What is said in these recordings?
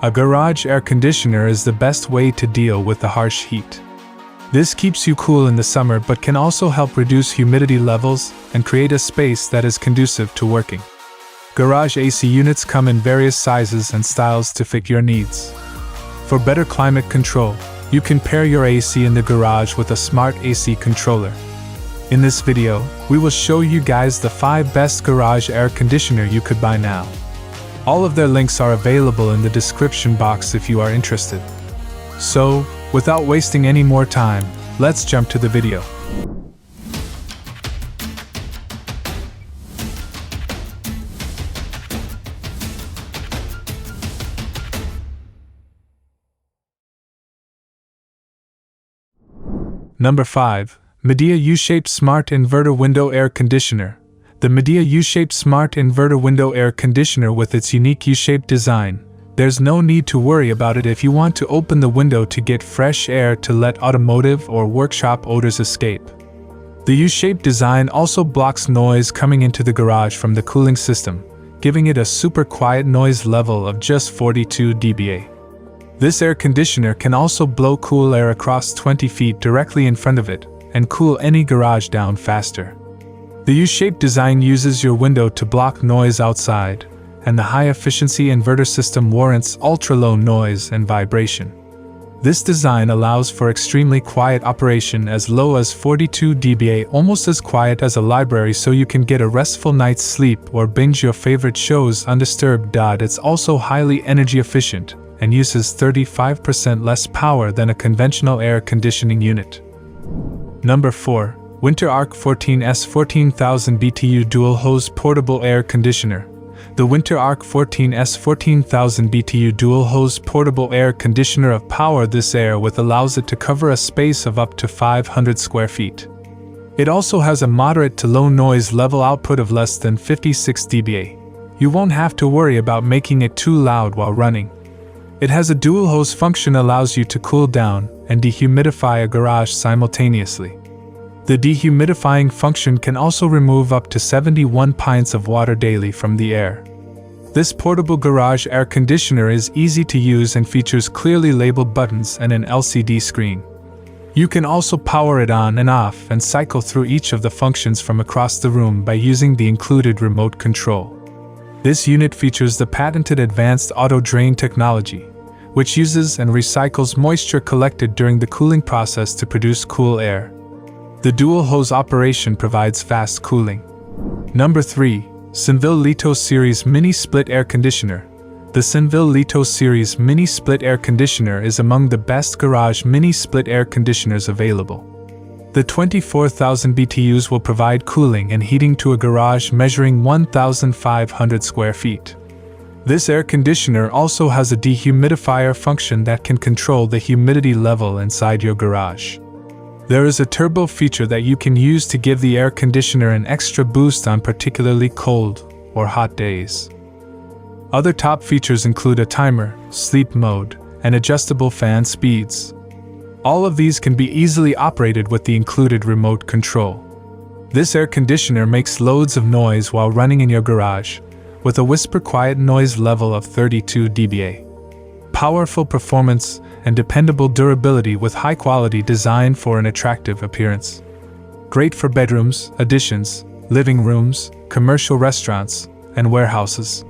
A garage air conditioner is the best way to deal with the harsh heat. This keeps you cool in the summer but can also help reduce humidity levels and create a space that is conducive to working. Garage AC units come in various sizes and styles to fit your needs. For better climate control, you can pair your AC in the garage with a smart AC controller. In this video, we will show you guys the 5 best garage air conditioner you could buy now. All of their links are available in the description box if you are interested. So, without wasting any more time, let's jump to the video. Number 5. Midea U-Shaped Smart Inverter Window Air Conditioner. The Midea U-Shaped Smart Inverter Window Air Conditioner, with its unique U-shaped design, there's no need to worry about it if you want to open the window to get fresh air to let automotive or workshop odors escape. The U-shaped design also blocks noise coming into the garage from the cooling system, giving it a super quiet noise level of just 42 dBA. This air conditioner can also blow cool air across 20 feet directly in front of it, and cool any garage down faster. The U-shaped design uses your window to block noise outside, and the high-efficiency inverter system warrants ultra-low noise and vibration. This design allows for extremely quiet operation as low as 42 dBA, almost as quiet as a library, so you can get a restful night's sleep or binge your favorite shows undisturbed. It's also highly energy efficient and uses 35% less power than a conventional air conditioning unit. Number 4. Whynter ARC-14S 14,000 BTU Dual Hose Portable Air Conditioner. The Whynter ARC-14S 14,000 BTU Dual Hose Portable Air Conditioner of power this air with allows it to cover a space of up to 500 square feet. It also has a moderate to low noise level output of less than 56 dBA. You won't have to worry about making it too loud while running. It has a dual hose function, allows you to cool down and dehumidify a garage simultaneously. The dehumidifying function can also remove up to 71 pints of water daily from the air. This portable garage air conditioner is easy to use and features clearly labeled buttons and an LCD screen. You can also power it on and off and cycle through each of the functions from across the room by using the included remote control. This unit features the patented advanced auto drain technology, which uses and recycles moisture collected during the cooling process to produce cool air. The dual hose operation provides fast cooling. Number 3. Senville LETO Series Mini Split Air Conditioner. The Senville LETO Series Mini Split Air Conditioner is among the best garage mini split air conditioners available. The 24,000 BTUs will provide cooling and heating to a garage measuring 1,500 square feet. This air conditioner also has a dehumidifier function that can control the humidity level inside your garage. There is a turbo feature that you can use to give the air conditioner an extra boost on particularly cold or hot days. Other top features include a timer, sleep mode, and adjustable fan speeds. All of these can be easily operated with the included remote control. This air conditioner makes loads of noise while running in your garage, with a whisper quiet noise level of 32 dBA. Powerful performance and dependable durability with high-quality design for an attractive appearance. Great for bedrooms, additions, living rooms, commercial restaurants, and warehouses.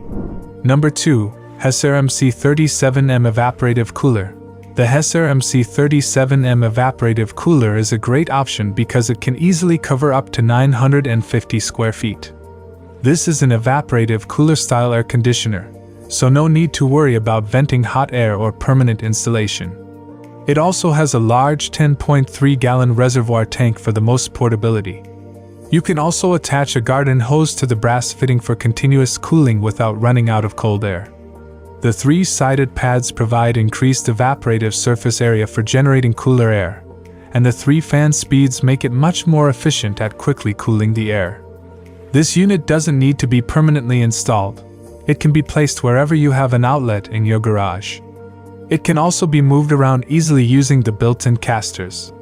Number 2. Hessaire MC37M Evaporative Cooler. The Hessaire MC37M Evaporative Cooler is a great option because it can easily cover up to 950 square feet. This is an evaporative cooler style air conditioner, so no need to worry about venting hot air or permanent installation. It also has a large 10.3-gallon reservoir tank for the most portability. You can also attach a garden hose to the brass fitting for continuous cooling without running out of cold air. The 3-sided pads provide increased evaporative surface area for generating cooler air, and the 3 fan speeds make it much more efficient at quickly cooling the air. This unit doesn't need to be permanently installed. It can be placed wherever you have an outlet in your garage. It can also be moved around easily using the built-in casters.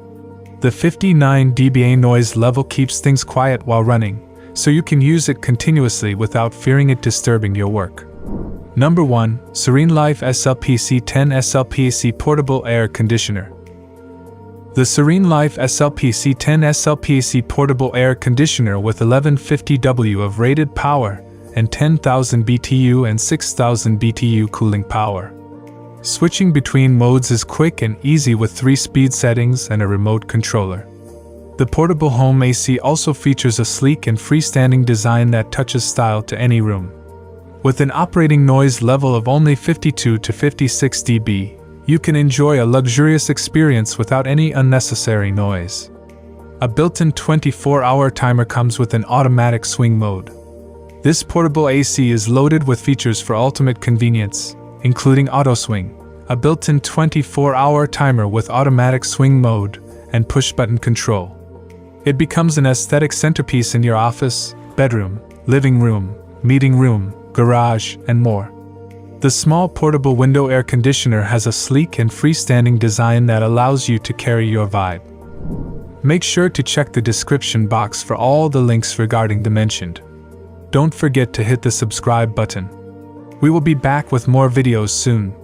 The 59 dBA noise level keeps things quiet while running, so you can use it continuously without fearing it disturbing your work. Number 1. SereneLife SLPAC-10 SLPAC Portable Air Conditioner. The SereneLife SLPAC-10 SLPAC Portable Air Conditioner with 1150 W of rated power and 10,000 BTU and 6,000 BTU cooling power. Switching between modes is quick and easy with 3 speed settings and a remote controller. The portable home AC also features a sleek and freestanding design that touches style to any room. With an operating noise level of only 52 to 56 dB, you can enjoy a luxurious experience without any unnecessary noise. A built-in 24-hour timer comes with an automatic swing mode. This portable AC is loaded with features for ultimate convenience, including auto swing, a built-in 24-hour timer with automatic swing mode, and push-button control. It becomes an aesthetic centerpiece in your office, bedroom, living room, meeting room, garage, and more. The small portable window air conditioner has a sleek and freestanding design that allows you to carry your vibe. Make sure to check the description box for all the links regarding the mentioned. Don't forget to hit the subscribe button. We will be back with more videos soon.